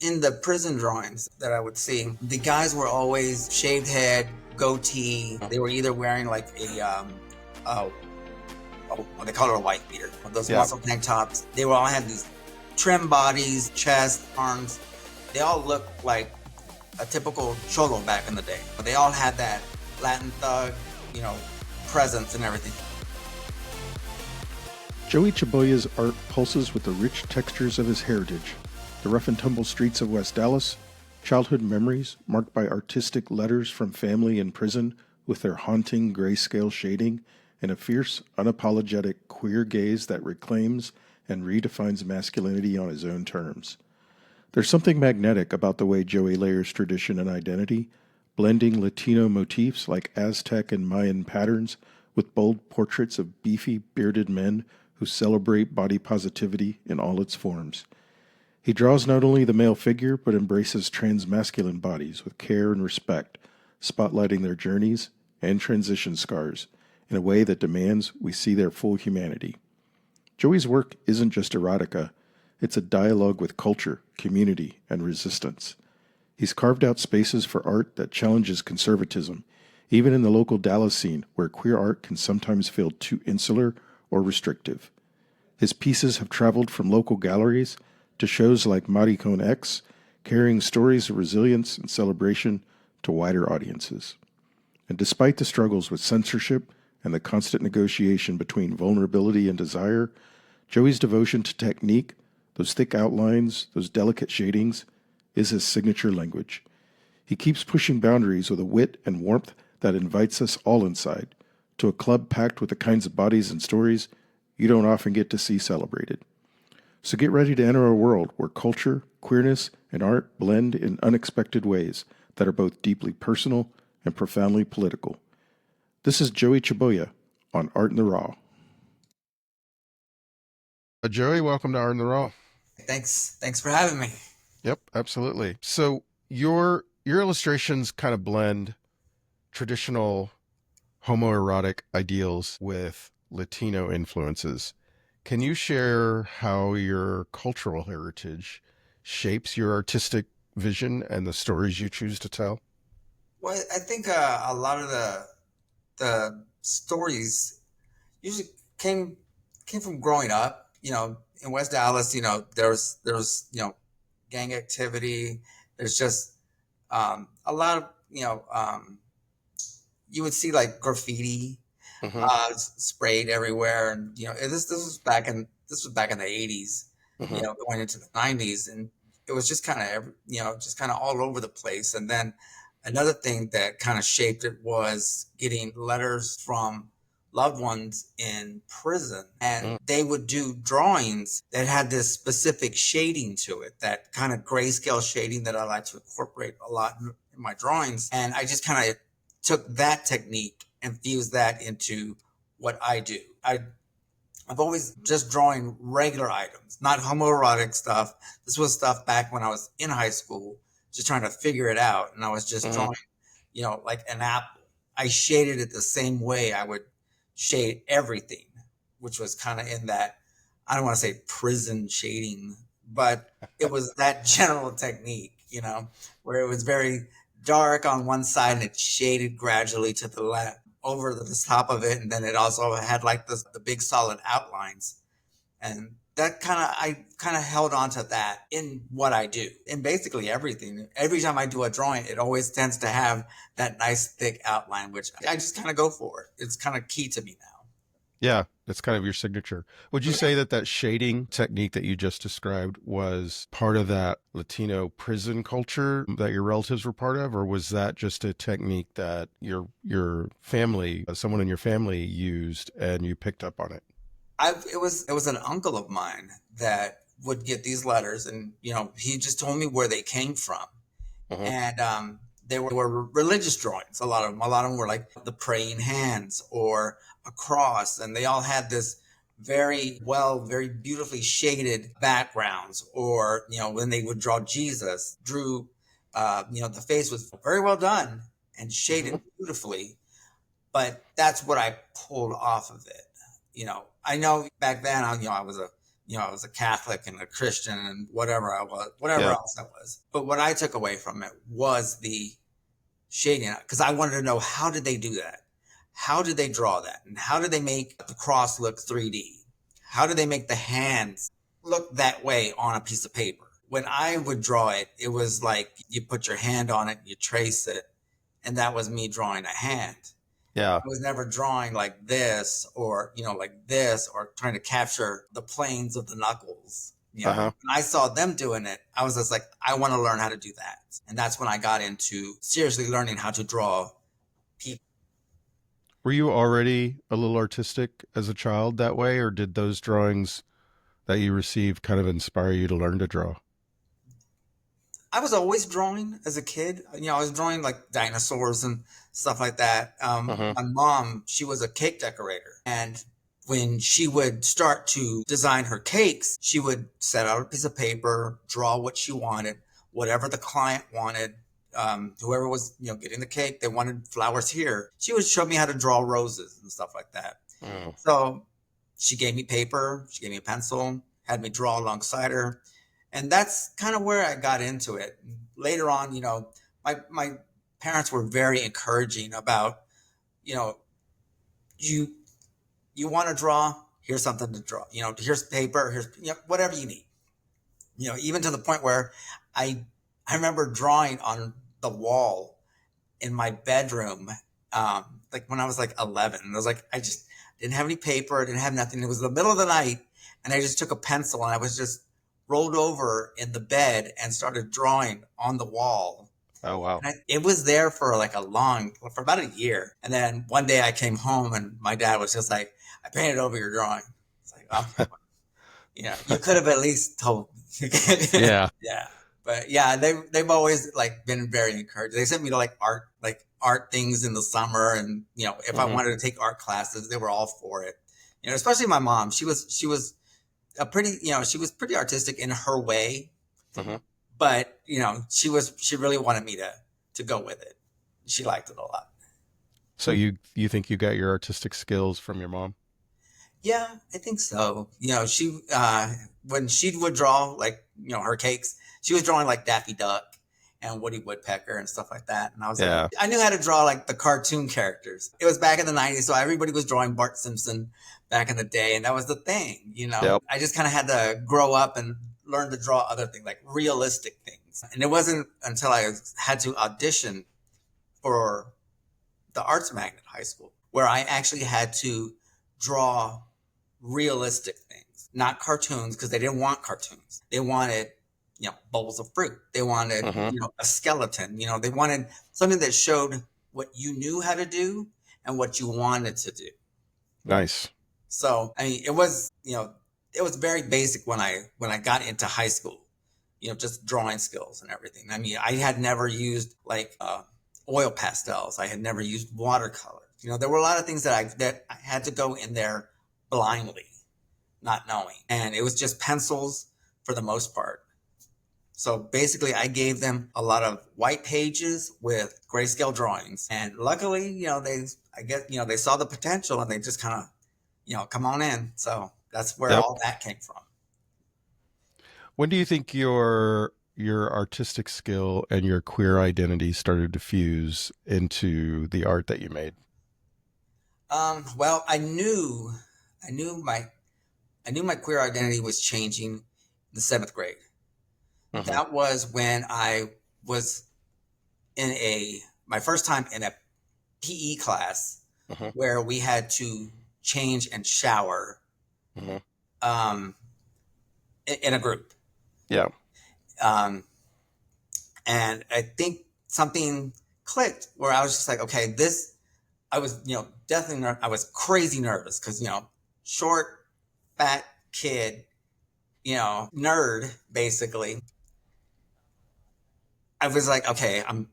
In the prison drawings that I would see, the guys were always shaved head, goatee. They were either wearing like oh, they call it a white beater. Those muscle tank tops. They all had these trim bodies, chest, arms. They all looked like a typical cholo back in the day. But they all had that Latin thug, presence and everything. Joey Chabolla's art pulses with the rich textures of his heritage. The rough and tumble streets of West Dallas, childhood memories marked by artistic letters from family in prison with their haunting grayscale shading, and a fierce, unapologetic queer gaze that reclaims and redefines masculinity on his own terms. There's something magnetic about the way Joey layers tradition and identity, blending Latino motifs like Aztec and Mayan patterns with bold portraits of beefy, bearded men who celebrate body positivity in all its forms. He draws not only the male figure, but embraces transmasculine bodies with care and respect, spotlighting their journeys and transition scars in a way that demands we see their full humanity. Joey's work isn't just erotica, it's a dialogue with culture, community, and resistance. He's carved out spaces for art that challenges conservatism, even in the local Dallas scene where queer art can sometimes feel too insular or restrictive. His pieces have traveled from local galleries to shows like Maricon X, carrying stories of resilience and celebration to wider audiences. And despite the struggles with censorship and the constant negotiation between vulnerability and desire, Joey's devotion to technique, those thick outlines, those delicate shadings, is his signature language. He keeps pushing boundaries with a wit and warmth that invites us all inside, to a club packed with the kinds of bodies and stories you don't often get to see celebrated. So get ready to enter a world where culture, queerness, and art blend in unexpected ways that are both deeply personal and profoundly political. This is Joey Chabolla on Art in the Raw. Joey, welcome to Art in the Raw. Thanks for having me. Yep, absolutely. So your illustrations kind of blend traditional homoerotic ideals with Latino influences. Can you share how your cultural heritage shapes your artistic vision and the stories you choose to tell? Well, I think a lot of the stories usually came from growing up. In West Dallas, there's gang activity. There's just a lot of you would see like graffiti sprayed everywhere, and this was back in the 80s, going into the 90s, and it was just kind of all over the place. And then another thing that kind of shaped it was getting letters from loved ones in prison, and they would do drawings that had this specific shading to it, that kind of grayscale shading that I like to incorporate a lot in my drawings. And I just kind of took that technique and fused that into what I do. I've always just drawing regular items, not homoerotic stuff. This was stuff back when I was in high school, just trying to figure it out. And I was just drawing, like an apple. I shaded it the same way I would shade everything, which was kind of in that, I don't want to say prison shading, but it was that general technique, where it was very dark on one side and it shaded gradually to the left over the top of it. And then it also had like the big solid outlines. And that I kind of held on to that in what I do, in basically everything. Every time I do a drawing, it always tends to have that nice thick outline, which I just kind of go for it. It's kind of key to me now. Yeah, that's kind of your signature. Would you say that shading technique that you just described was part of that Latino prison culture that your relatives were part of, or was that just a technique that your family, someone in your family used and you picked up on it? It was an uncle of mine that would get these letters, and he just told me where they came from, and they were religious drawings. A lot of them were like the praying hands or a cross, and they all had this very beautifully shaded backgrounds. Or when they would draw Jesus, drew the face was very well done and shaded beautifully, but that's what I pulled off of it. I know back then, I was a I was a Catholic and a Christian and whatever I was, whatever Yeah. else I was. But what I took away from it was the shading, because I wanted to know, how did they do that? How did they draw that? And how did they make the cross look 3D? How did they make the hands look that way on a piece of paper? When I would draw it, it was like you put your hand on it, you trace it, and that was me drawing a hand. Yeah. I was never drawing like this or, like this, or trying to capture the planes of the knuckles. When I saw them doing it, I was just like, I want to learn how to do that. And that's when I got into seriously learning how to draw people. Were you already a little artistic as a child that way, or did those drawings that you received kind of inspire you to learn to draw? I was always drawing as a kid. I was drawing like dinosaurs and stuff like that. My mom, she was a cake decorator. And when she would start to design her cakes, she would set out a piece of paper, draw what she wanted, whatever the client wanted. Whoever was, getting the cake, they wanted flowers here. She would show me how to draw roses and stuff like that. So she gave me paper, she gave me a pencil, had me draw alongside her. And that's kind of where I got into it. Later on, my parents were very encouraging about, you want to draw, here's something to draw. Here's paper, here's whatever you need. Even to the point where I remember drawing on the wall in my bedroom, like when I was like 11. I was like, I just didn't have any paper, I didn't have nothing. It was the middle of the night, and I just took a pencil and I was just rolled over in the bed and started drawing on the wall. Oh, wow. And it was there for for about a year. And then one day I came home and my dad was just like, I painted over your drawing. It's like, oh, you could have at least told me. Yeah. Yeah. But yeah, they've always like been very encouraged. They sent me to like art things in the summer. And, if I wanted to take art classes, they were all for it. Especially my mom. She was she was pretty artistic in her way, but she really wanted me to go with it. She liked it a lot. So you think you got your artistic skills from your mom? Yeah, I think so. She when she would draw like her cakes, she was drawing like Daffy Duck and Woody Woodpecker and stuff like that. And I was like, I knew how to draw like the cartoon characters. It was back in the 90s, so everybody was drawing Bart Simpson back in the day, and that was the thing. Yep. I just kind of had to grow up and learn to draw other things, like realistic things. And it wasn't until I had to audition for the Arts Magnet High School where I actually had to draw realistic things, not cartoons, because they didn't want cartoons. They wanted bowls of fruit. They wanted, a skeleton. They wanted something that showed what you knew how to do and what you wanted to do. Nice. So, I mean, it was very basic when I got into high school, just drawing skills and everything. I mean, I had never used like oil pastels. I had never used watercolor. There were a lot of things that I had to go in there blindly, not knowing. And it was just pencils for the most part. So basically, I gave them a lot of white pages with grayscale drawings, and luckily, they saw the potential and they just kind of, come on in. So that's where all that came from. When do you think your artistic skill and your queer identity started to fuse into the art that you made? Well, I knew my queer identity was changing in the 7th grade. That was when I was in my first time in a PE class where we had to change and shower in a group. Yeah. And I think something clicked where I was just like, okay, I was, definitely, I was crazy nervous because, short, fat kid, nerd, basically. I was like, okay, I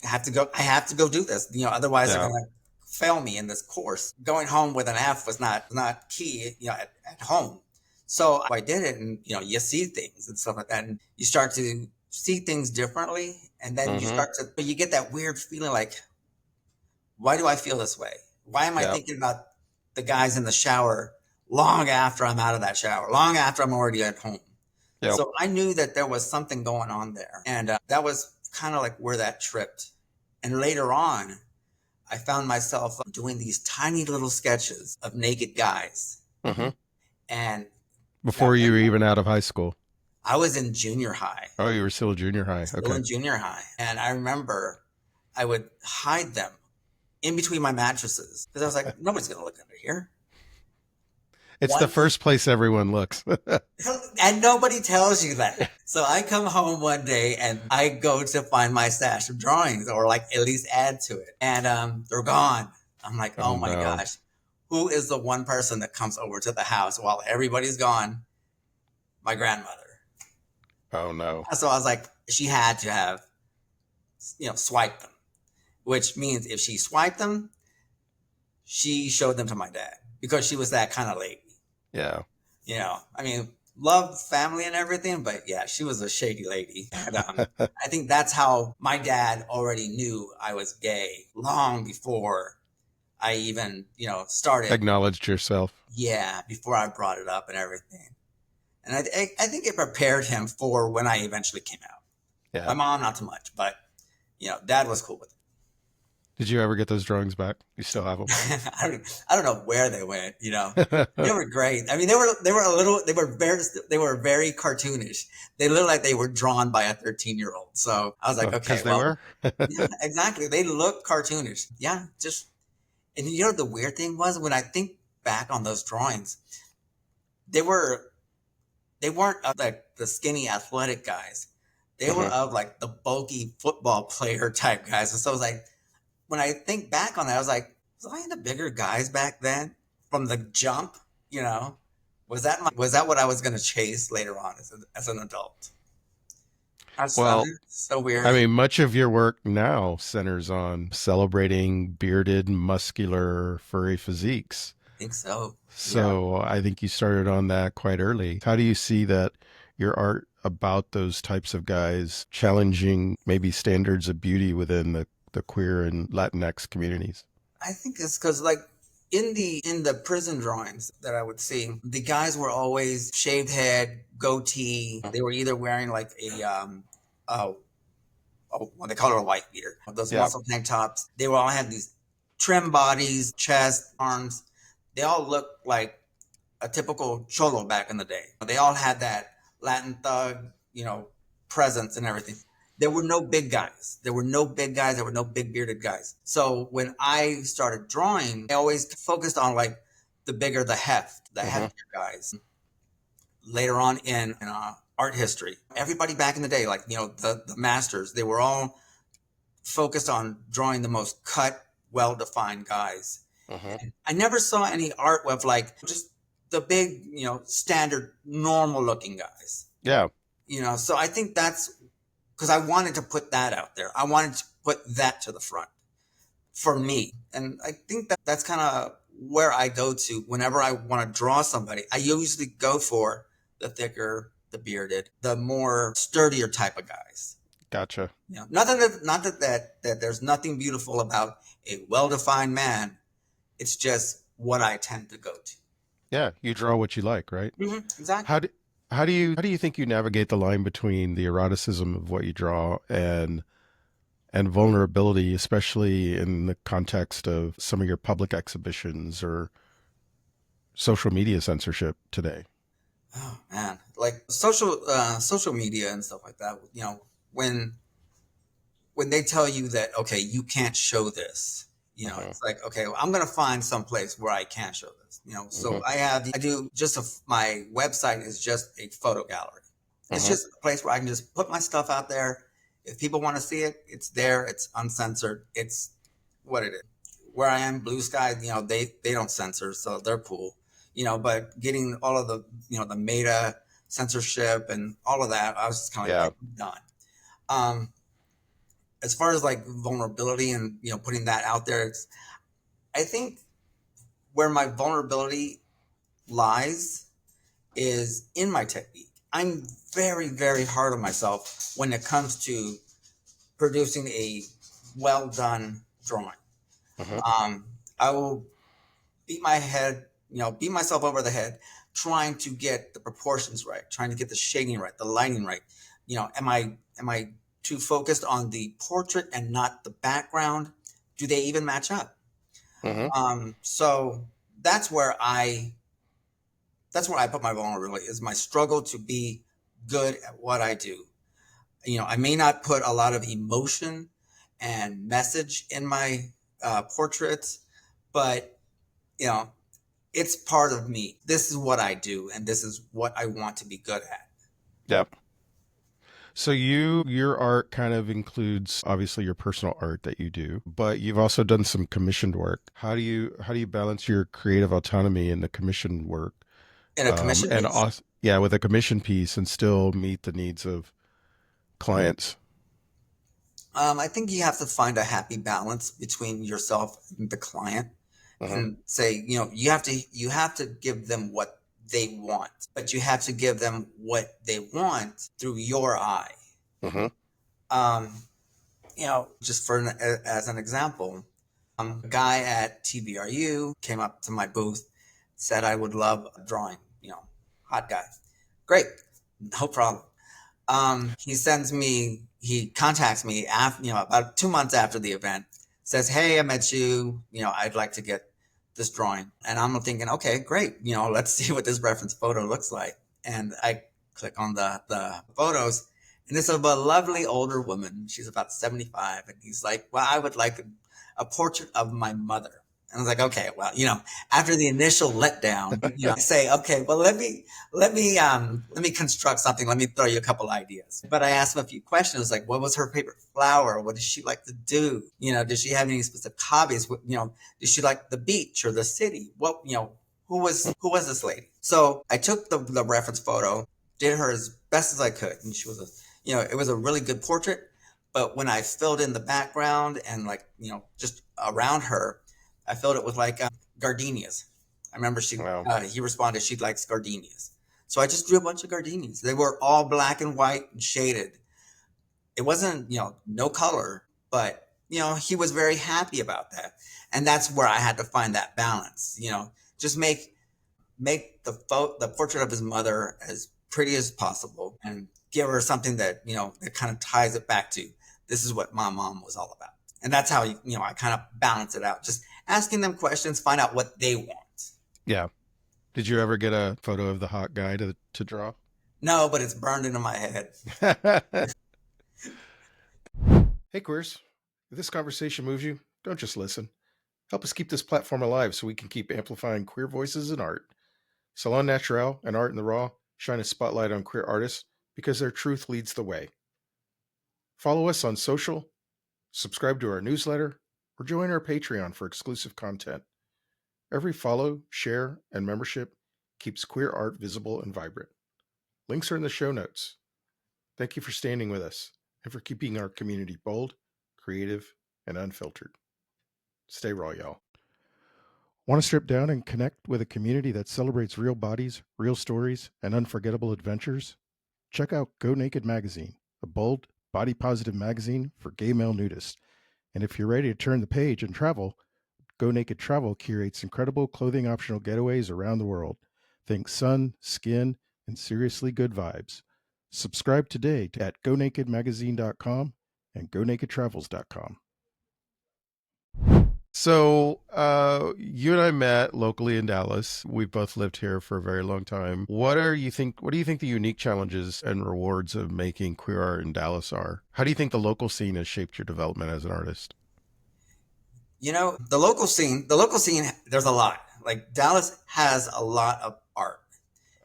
have to go do this, otherwise they're going to fail me in this course. Going home with an F was not key, at home. So I did it, and, you see things and stuff like that, and you start to see things differently. And then you get that weird feeling like, why do I feel this way? Why am I thinking about the guys in the shower long after I'm out of that shower, long after I'm already at home. Yep. So I knew that there was something going on there. And that was kind of like where that tripped. And later on, I found myself doing these tiny little sketches of naked guys. Mm-hmm. And Before you were even out of high school. I was in junior high. Oh, you were still in junior high. Still in junior high. And I remember I would hide them in between my mattresses because I was like, nobody's going to look under here. It's the first place everyone looks. And nobody tells you that. So I come home one day and I go to find my stash of drawings or like at least add to it. And they're gone. I'm like, oh my gosh, who is the one person that comes over to the house while everybody's gone? My grandmother. Oh no. So I was like, she had to have, swiped them, which means if she swiped them, she showed them to my dad because she was that kind of lady. Yeah. I mean, love family and everything, but yeah, she was a shady lady. And, I think that's how my dad already knew I was gay long before I even, started. Acknowledged yourself. Yeah, before I brought it up and everything. And I think it prepared him for when I eventually came out. Yeah. My mom, not so much, but, dad was cool with it. Did you ever get those drawings back? You still have them? I don't know where they went. They were great. I mean, they were very cartoonish. They looked like they were drawn by a 13-year-old. So I was like, okay, they were. Yeah, exactly. They look cartoonish. Yeah, and the weird thing was when I think back on those drawings, they weren't of like the skinny athletic guys. They were of like the bulky football player type guys. And so I was like, when I think back on that, I was like, was I into bigger guys back then from the jump? Was that what I was going to chase later on as an adult? Well, so weird. I mean, much of your work now centers on celebrating bearded, muscular, furry physiques. I think so. So I think you started on that quite early. How do you see that your art about those types of guys challenging maybe standards of beauty within the queer and Latinx communities? I think it's because like in the prison drawings that I would see, the guys were always shaved head, goatee. They were either wearing like what they call it a white beater. Those muscle tank tops. They all had these trim bodies, chest, arms. They all looked like a typical cholo back in the day. They all had that Latin thug, presence and everything. There were no big guys. There were no big bearded guys. So when I started drawing, I always focused on like the bigger the heftier guys. Later on in art history, everybody back in the day, like, the masters, they were all focused on drawing the most cut, well-defined guys. I never saw any art with like just the big, standard, normal looking guys. Yeah. So I think that's because I wanted to put that out there. I wanted to put that to the front for me. And I think that's kind of where I go to whenever I want to draw somebody. I usually go for the thicker, the bearded, the more sturdier type of guys. Gotcha. Not that there's nothing beautiful about a well-defined man. It's just what I tend to go to. Yeah, you draw what you like, right? Exactly. How do you think you navigate the line between the eroticism of what you draw and vulnerability, especially in the context of some of your public exhibitions or social media censorship today? Oh man, like social media and stuff like that. When they tell you that, okay, you can't show this, it's like, okay, well, I'm going to find some place where I can show this, so my website is just a photo gallery. It's just a place where I can just put my stuff out there. If people want to see it, it's there. It's uncensored. It's what it is. Where I am, Blue Sky, they don't censor, so they're cool, but getting all of the, the meta censorship and all of that, I was just kind of like done. As far as like vulnerability and, putting that out there, I think where my vulnerability lies is in my technique. I'm very, very hard on myself when it comes to producing a well done drawing. I will beat my head beat myself over the head trying to get the proportions right, trying to get the shading right, the lighting right. Am I too focused on the portrait and not the background? Do they even match up? Mm-hmm. So that's where I put my vulnerability, is my struggle to be good at what I do. I may not put a lot of emotion and message in my portraits, but you know, it's part of me. This is what I do, and this is what I want to be good at. Yep. So your art kind of includes obviously your personal art that you do, but you've also done some commissioned work. How do you balance your creative autonomy in the commissioned work, In a commission and piece, also, yeah, with a commission piece and still meet the needs of clients? I think you have to find a happy balance between yourself and the client, Mm-hmm. and say, you have to give them what they want, but you have to give them what they want through your eye. Mm-hmm. Um, just as an example, a guy at TBRU came up to my booth, said I would love a drawing. Hot guy, great, no problem. He contacts me after, about 2 months after the event, says, "Hey, I met you. I'd like to get this drawing." And I'm thinking, okay, great. Let's see what this reference photo looks like. And I click on the photos, and it's of a lovely older woman. She's about 75. And he's like, "Well, I would like a portrait of my mother." And I was like, okay, well, after the initial letdown, say, okay, well, let me construct something. Let me throw you a couple ideas. But I asked him a few questions, like, what was her favorite flower? What does she like to do? Does she have any specific hobbies? Did she like the beach or the city? Who was this lady? So I took the reference photo, did her as best as I could, and she was it was a really good portrait. But when I filled in the background and, like, just around her, I filled it with, like, gardenias. I remember Wow. he responded she likes gardenias. So I just drew a bunch of gardenias. They were all black and white and shaded. It wasn't, no color, but, he was very happy about that. And that's where I had to find that balance, just make the portrait of his mother as pretty as possible, and give her something that kind of ties it back to, this is what my mom was all about. And that's how I kind of balance it out, just asking them questions, find out what they want. Yeah. Did you ever get a photo of the hot guy to draw? No, but it's burned into my head. Hey, queers. If this conversation moves you, don't just listen. Help us keep this platform alive so we can keep amplifying queer voices in art. Salon Naturel and Art in the Raw shine a spotlight on queer artists because their truth leads the way. Follow us on social, subscribe to our newsletter, or join our Patreon for exclusive content. Every follow, share, and membership keeps queer art visible and vibrant. Links are in the show notes. Thank you for standing with us and for keeping our community bold, creative, and unfiltered. Stay raw, y'all. Want to strip down and connect with a community that celebrates real bodies, real stories, and unforgettable adventures? Check out Go Naked Magazine, a bold, body positive magazine for gay male nudists. And if you're ready to turn the page and travel, Go Naked Travel curates incredible clothing optional getaways around the world. Think sun, skin, and seriously good vibes. Subscribe today at gonakedmagazine.com and gonakedtravels.com. So, you and I met locally in Dallas. We've both lived here for a very long time. What do you think the unique challenges and rewards of making queer art in Dallas are? How do you think the local scene has shaped your development as an artist? The local scene, there's a lot. Like, Dallas has a lot of art.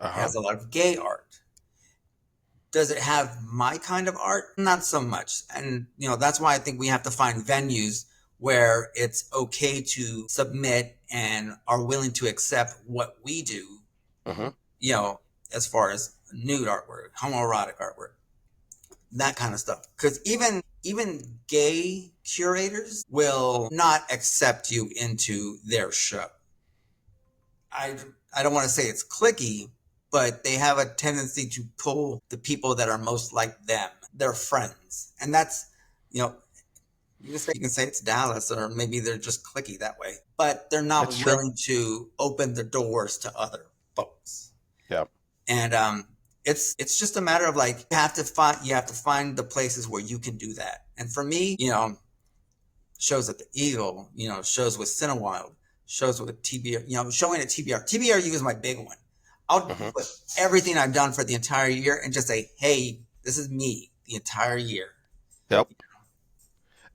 It Uh-huh. has a lot of gay art. Does it have my kind of art? Not so much. And, that's why I think we have to find venues where it's okay to submit and are willing to accept what we do, Uh-huh. you know, as far as nude artwork, homoerotic artwork, that kind of stuff. Because even gay curators will not accept you into their show. I I don't want to say it's clicky, but they have a tendency to pull the people that are most like them, their friends, and that's you know You can say it's Dallas, or maybe they're just clicky that way, but they're It's not true. willing to open the doors to other folks. Yeah. And it's just a matter of like you have to find the places where you can do that. And for me, shows at the Eagle, shows with Cinewild, shows with TBR, showing at TBR. TBRU is my big one. I'll put everything I've done for the entire year and just say, hey, this is me the entire year. Yep.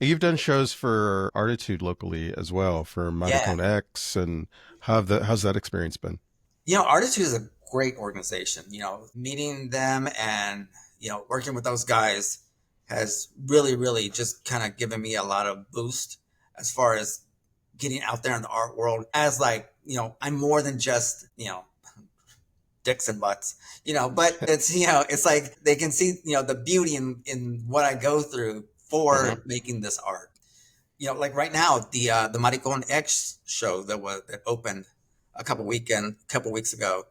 You've done shows for Artitude locally as well, for Yeah. Modicone X, and how's that experience been? Artitude is a great organization. Meeting them and, working with those guys has really, really just kind of given me a lot of boost as far as getting out there in the art world as like, I'm more than just, dicks and butts, but it's like they can see, the beauty in what I go through for making this art. Like right now, the Maricon X show that opened a couple weeks ago,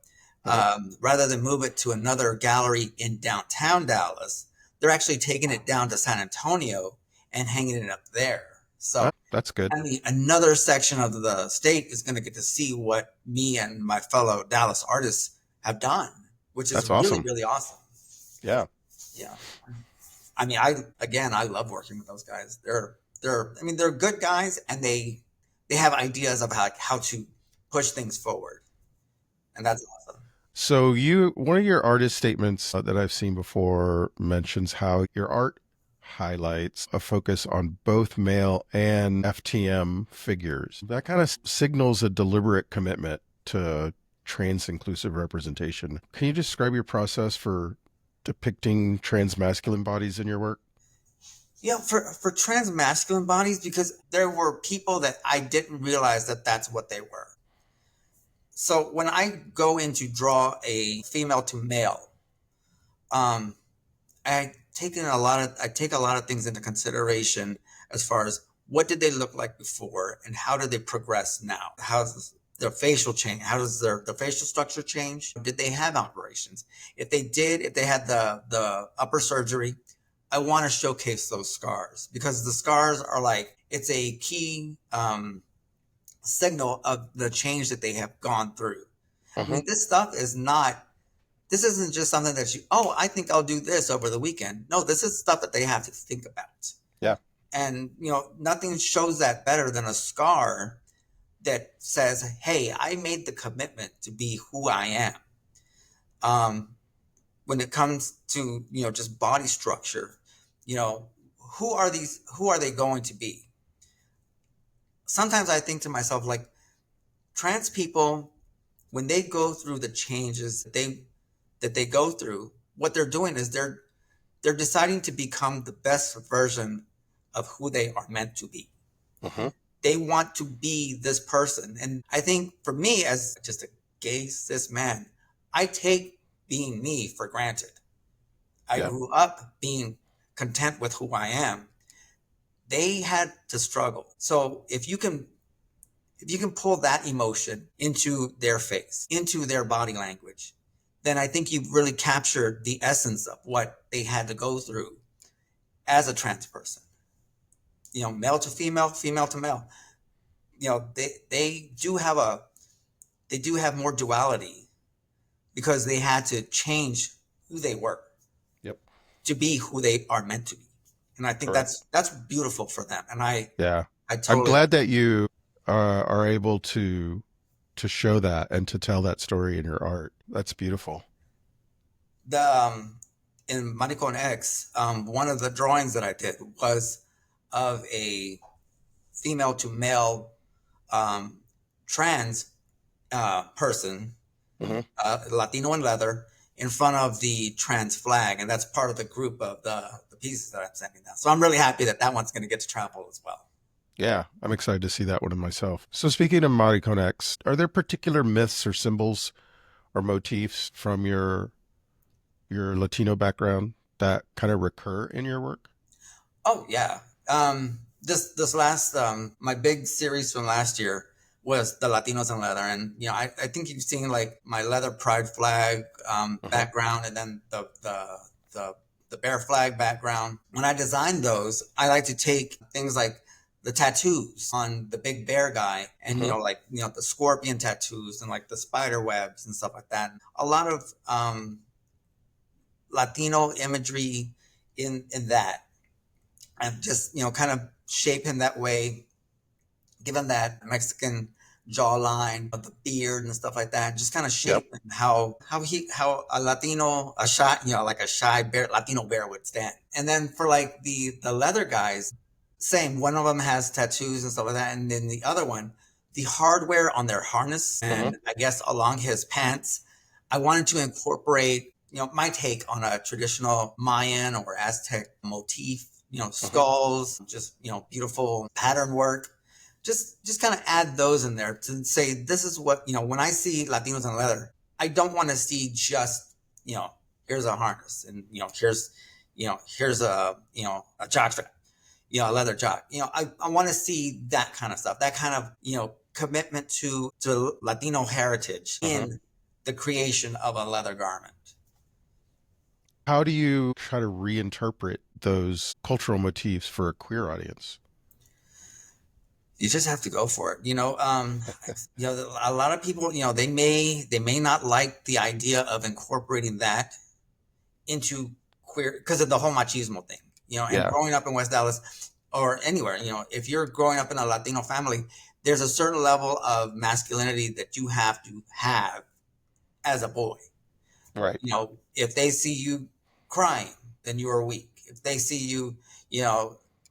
rather than move it to another gallery in downtown Dallas, they're actually taking it down to San Antonio and hanging it up there. So That's good. I mean, another section of the state is going to get to see what me and my fellow Dallas artists have done, which is That's really, awesome. really awesome. Yeah. Yeah. I mean, I love working with those guys. They're good guys, and they have ideas of how to push things forward. And that's awesome. So one of your artist statements that I've seen before mentions how your art highlights a focus on both male and FTM figures. That kind of signals a deliberate commitment to trans inclusive representation. Can you describe your process for depicting trans masculine bodies in your work? Yeah, for trans masculine bodies, because there were people that I didn't realize that that's what they were. So when I go in to draw a female to male, I take a lot of things into consideration as far as what did they look like before and how did they progress now? How's their facial change? How does the facial structure change? Did they have operations? If they had the upper surgery, I want to showcase those scars, because the scars are like, it's a key signal of the change that they have gone through. I mean, this isn't just something that I think I'll do this over the weekend. No, this is stuff that they have to think about. Yeah. And, nothing shows that better than a scar that says, hey, I made the commitment to be who I am. When it comes to, just body structure, who are they going to be? Sometimes I think to myself, like, trans people, when they go through the changes that they go through, what they're doing is they're deciding to become the best version of who they are meant to be. They want to be this person. And I think for me, as just a gay cis man, I take being me for granted. I grew up being content with who I am. They had to struggle. So if you can pull that emotion into their face, into their body language, then I think you've really captured the essence of what they had to go through as a trans person. Male to female, female to male. They do have more duality because they had to change who they were to be who they are meant to be. And I think that's beautiful for them. And I totally, I'm glad that you are able to show that and to tell that story in your art. That's beautiful. In Maricon X, one of the drawings that I did was of a female to male trans person, Latino in leather, in front of the trans flag, and that's part of the group of the pieces that I'm sending down. So I'm really happy that one's going to get to travel as well. Yeah, I'm excited to see that one in myself. So speaking of Maricon X, are there particular myths or symbols or motifs from your Latino background that kind of recur in your work? Oh yeah. This last my big series from last year was the Latinos in leather, and I think you've seen like my leather pride flag background, and then the the bear flag background. When I design those, I like to take things like the tattoos on the big bear guy and, like, the scorpion tattoos and like the spider webs and stuff like that. A lot of Latino imagery in that, and just, kind of shape him that way, give him that Mexican jawline of the beard and stuff like that, just kind of shape how a Latino, a shy, like a shy bear, Latino bear would stand. And then for like the leather guys, same. One of them has tattoos and stuff like that, and then the other one, the hardware on their harness and I guess along his pants, I wanted to incorporate, my take on a traditional Mayan or Aztec motif. Skulls, just, beautiful pattern work. Just kind of add those in there to say, this is what, when I see Latinos in leather, I don't want to see just, here's a harness and, here's a jock strap, a leather jock. I want to see that kind of stuff, that kind of, commitment to Latino heritage in the creation of a leather garment. How do you try to reinterpret those cultural motifs for a queer audience? You just have to go for it. A lot of people, they may not like the idea of incorporating that into queer because of the whole machismo thing, and growing up in West Dallas or anywhere, if you're growing up in a Latino family, there's a certain level of masculinity that you have to have as a boy. Right. If they see you crying, then you are weak. If they see you,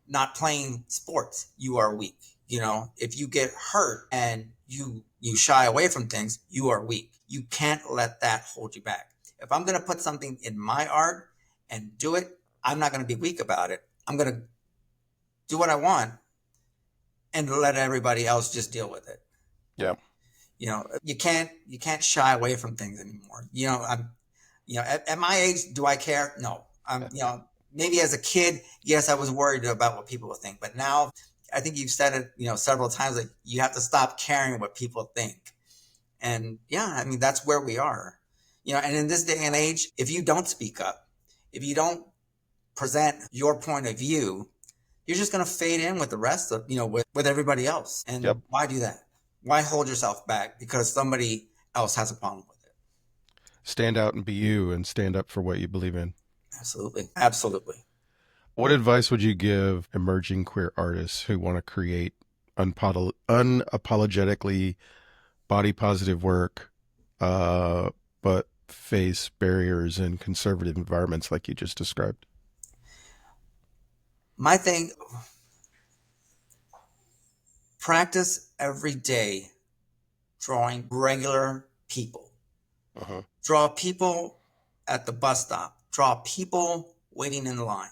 not playing sports, you are weak. If you get hurt and you shy away from things, you are weak. You can't let that hold you back. If I'm going to put something in my art and do it, I'm not going to be weak about it. I'm going to do what I want and let everybody else just deal with it. Yeah. You can't shy away from things anymore. At my age, do I care? No. Maybe as a kid, yes, I was worried about what people would think, but now I think you've said it, several times, like you have to stop caring what people think. And that's where we are, and in this day and age, if you don't speak up, if you don't present your point of view, you're just going to fade in with the rest of, with everybody else. And why do that? Why hold yourself back because somebody else has a problem with it? Stand out and be you and stand up for what you believe in. Absolutely. Absolutely. What advice would you give emerging queer artists who want to create unapologetically body positive work, but face barriers in conservative environments like you just described? My thing, practice every day drawing regular people. Draw people at the bus stop. Draw people waiting in line.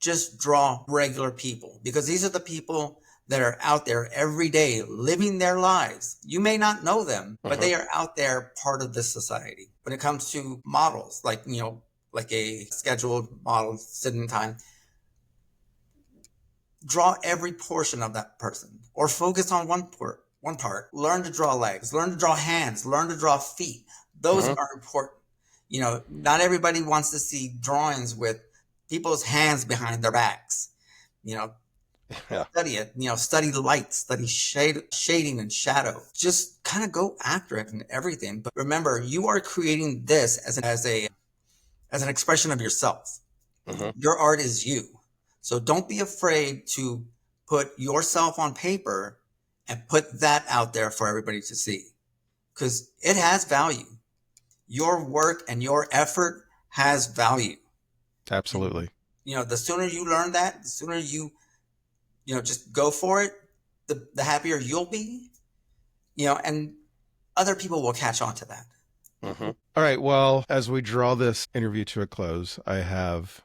Just draw regular people because these are the people that are out there every day living their lives. You may not know them, but they are out there part of this society. When it comes to models, like, like a scheduled model sitting time, draw every portion of that person or focus on one part. Learn to draw legs, learn to draw hands, learn to draw feet. Those are important. Not everybody wants to see drawings with people's hands behind their backs. Study it, study light, study shading and shadow. Just kind of go after it and everything. But remember, you are creating this as an expression of yourself. Your art is you. So don't be afraid to put yourself on paper and put that out there for everybody to see because it has value. Your work and your effort has value. Absolutely. The sooner you learn that, the sooner you just go for it, the happier you'll be, and other people will catch on to that. All right. Well, as we draw this interview to a close, I have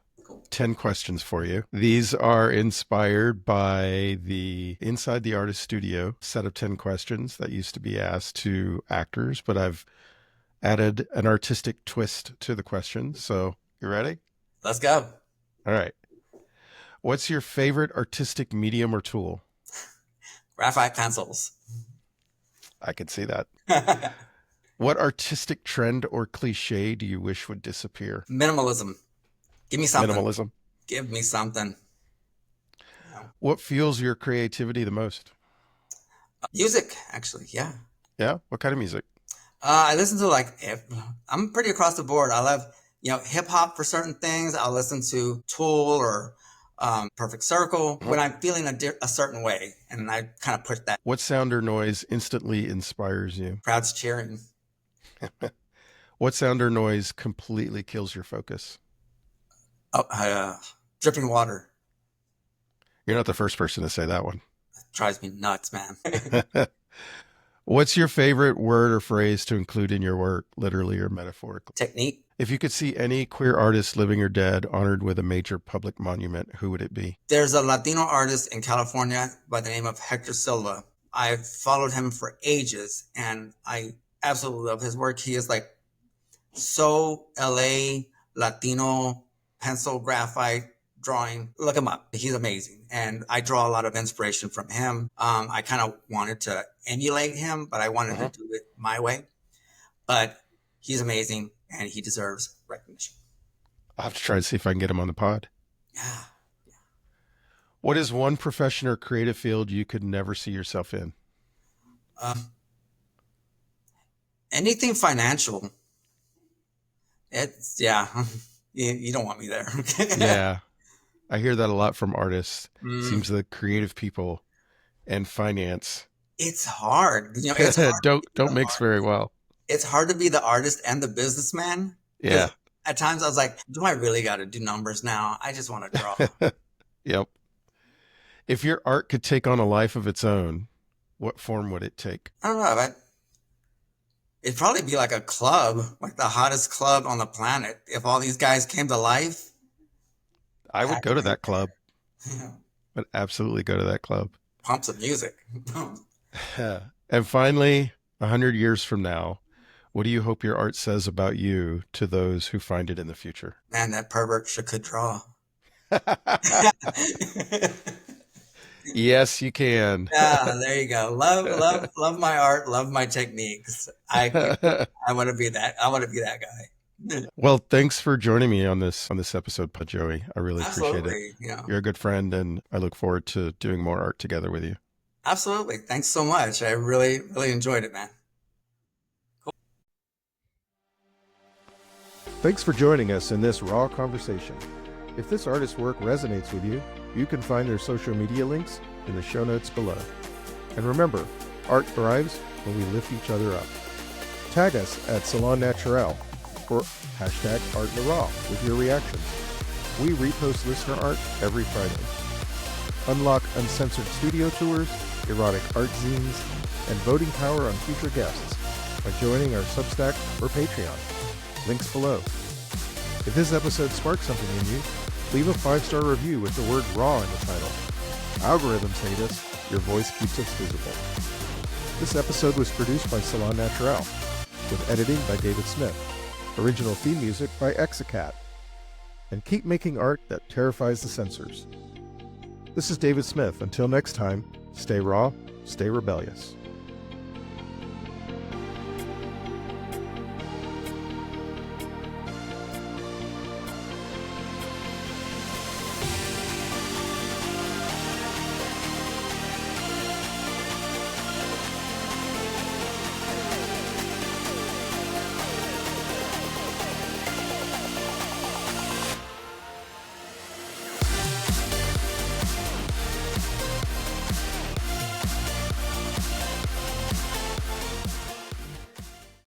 10 questions for you. These are inspired by the Inside the Artist Studio set of 10 questions that used to be asked to actors, but I've added an artistic twist to the questions. So you ready? Let's go. All right. What's your favorite artistic medium or tool? Graphite pencils. I could see that. What artistic trend or cliche do you wish would disappear? Minimalism. Give me something. Minimalism. Give me something. You know. What fuels your creativity the most? Music, actually, yeah. Yeah. What kind of music? I listen to like I'm pretty across the board. I love hip hop for certain things. I'll listen to Tool or Perfect Circle when I'm feeling a certain way, and I kind of push that. What sound or noise instantly inspires you? Crowds cheering. What sound or noise completely kills your focus? Oh, dripping water. You're not the first person to say that one. Drives me nuts, man. What's your favorite word or phrase to include in your work, literally or metaphorically? Technique. If you could see any queer artist, living or dead, honored with a major public monument, who would it be? There's a Latino artist in California by the name of Hector Silva. I've followed him for ages, and I absolutely love his work. He is like so LA, Latino, pencil, graphite, drawing. Look him up. He's amazing. And I draw a lot of inspiration from him. I kind of wanted to emulate him, but I wanted to do it my way. But he's amazing, and he deserves recognition. I'll have to try to see if I can get him on the pod. Yeah. What is one profession or creative field you could never see yourself in? Anything financial. It's, yeah, you don't want me there. Yeah. I hear that a lot from artists. Mm. Seems the creative people and finance. It's hard. It's hard don't mix very well. It's hard to be the artist and the businessman. Yeah. At times I was like, do I really got to do numbers now? I just want to draw. Yep. If your art could take on a life of its own, what form would it take? I don't know, but it'd probably be like a club, like the hottest club on the planet. If all these guys came to life. I would go to that club. Yeah. I'd absolutely go to that club. Pump some music. And finally, 100 years from now, what do you hope your art says about you to those who find it in the future? Man, that pervert could draw. Yes, you can. Yeah, there you go. Love my art. Love my techniques. I want to be that. I want to be that guy. Well, thanks for joining me on this episode, Joey. I really appreciate it. Yeah. You're a good friend, and I look forward to doing more art together with you. Absolutely. Thanks so much. I really, really enjoyed it, man. Cool. Thanks for joining us in this raw conversation. If this artist's work resonates with you, you can find their social media links in the show notes below. And remember, art thrives when we lift each other up. Tag us at Salon Naturel or hashtag #ArtLaRaw with your reactions. We repost listener art every Friday. Unlock uncensored studio tours, erotic art zines, and voting power on future guests by joining our Substack or Patreon. Links below. If this episode sparked something in you, leave a 5-star review with the word RAW in the title. Algorithms hate us. Your voice keeps us visible. This episode was produced by Salon Naturel, with editing by David Smith. Original theme music by Exacat. And keep making art that terrifies the censors. This is David Smith. Until next time, stay raw, stay rebellious.